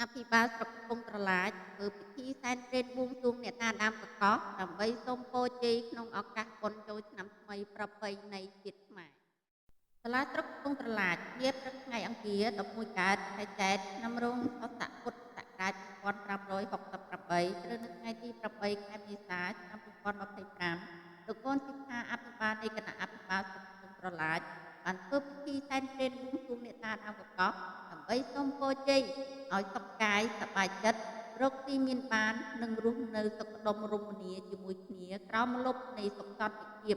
អភិបាលស្រុកកំពង់ត្រឡាចធ្វើពិធីសែនព្រេនបួងសួងអ្នកតាដើមកកោះដើម្បីសូមពរជ័យក្នុងឱកាសបុណ្យចូលឆ្នាំថ្មីប្រពៃណីជាតិខ្មែរសាលាស្រុកកំពង់ត្រឡាចនាព្រឹកថ្ងៃអង្គារ11កើតខែចេតិឆ្នាំរោងសតពុទ្ធសករាជ2568ត្រូវនៅថ្ងៃទី8ខែមេសាឆ្នាំ2025លោកកូនសិក្ខាអភិបាលនៃគណៈអភិបាលស្រុកកំពង់ត្រឡាចបានធ្វើពិធីសែនព្រេនបួងសួងអ្នកតាដើមកកោះដើម្បីសូមពរជ័យឲ្យសុខកាយសប្បាយចិត្តរកទីមានបាននិងរស់នៅសុខដុមរមនាជាមួយគ្នាក្រោមម្លប់នៃសុខសន្តិភាព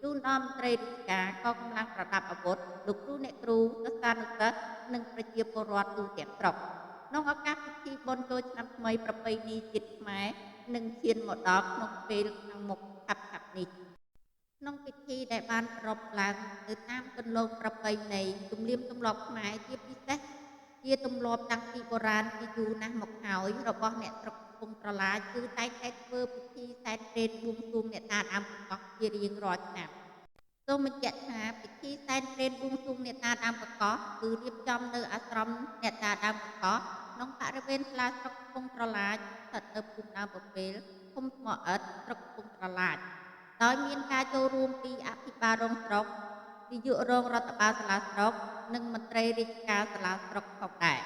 ជូនដល់មន្ត្រីរាជការកងកម្លាំងប្រដាប់អាវុធលោកគ្រូអ្នកគ្រូសិស្សានុសិស្សនិងប្រជាពលរដ្ឋទូទាំងស្រុកក្នុងឱកាសពិធីបុណ្យចូលឆ្នាំថ្មីប្រពៃណីជាតិខ្មែរនឹងឈានមកដល់ក្នុងពេលខាងមុខខាប់នេះក្នុងពិធីដែលបានប្រពឡើងទៅតាមគន្លងប្រពៃណីទំនៀមទម្លាប់ខ្មែរជាពិសេសជាទម្លាប់តាំងពីបុរាណពីយូរណាស់មកហើយរបស់អ្នកស្រុកកំពង់ត្រឡាចគឺតែងតែធ្វើពិធីសែនព្រេនបួងសួងអ្នកតាដើមកកោះជារៀងរាល់ឆ្នាំសូមបញ្ជាក់ថាពិធីសែនព្រេនបួងសួងអ្នកតាដើមកកោះគឺរៀបចំនៅអាស្រមអ្នកតាដើមកកោះក្នុងបរិវេណសាលាស្រុកកំពង់ត្រឡាចស្ថិតនៅភូមិដើមពពេលឃុំថ្មអិតស្រុកកំពង់ត្រឡាចដោយមានការចូលរួមពីអភិបាលរងស្រុកនាយករងរដ្ឋបាលសាលាស្រុកនិងមន្ត្រីរាជការសាលាស្រុកផងដែរ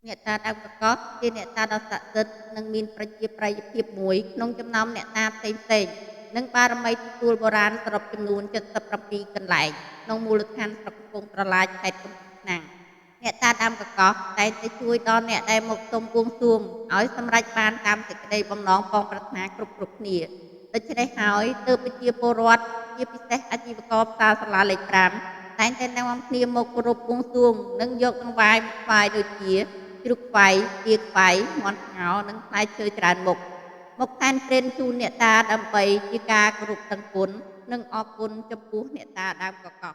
អ្នកតាដើមកកោះជាអ្នកតាដ៏ស័ក្តិសិទ្ធិនិងមានប្រជាប្រិយភាពមួយក្នុងចំណោមអ្នកតាផ្សេងៗនិងបារមីទទួលបុរាណសរុបចំនួន77កន្លែងក្នុងមូលដ្ឋានស្រុកកំពង់ត្រឡាចខេត្តកំពង់ឆ្នាំងអ្នកតាដើមកកោះតែងតែជួយដល់អ្នកដែលមកសុំបួងសួងឲ្យសម្រេចបានតាមសេចក្តីបំណងផងប្រាថ្នាគ្រប់គ្នាដូច្នេះហើយទើបប្រជាពលរដ្ឋជាពិសេសអាជីវករផ្សារសាលាលេខ5តែងតែនាំគ្នាមកគោរពបួងសួងនិងយកដង្វាយមកថ្វាយដូចជាជ្រូកខ្វៃទាខ្វៃមាន់ស្ងោរនិងផ្លែឈើច្រើនមុខមកថែមព្រេនជូនអ្នកតាដើម្បីជាការគោរពដឹងគុណនិងអរគុណចំពោះអ្នកតាដើមកកោះ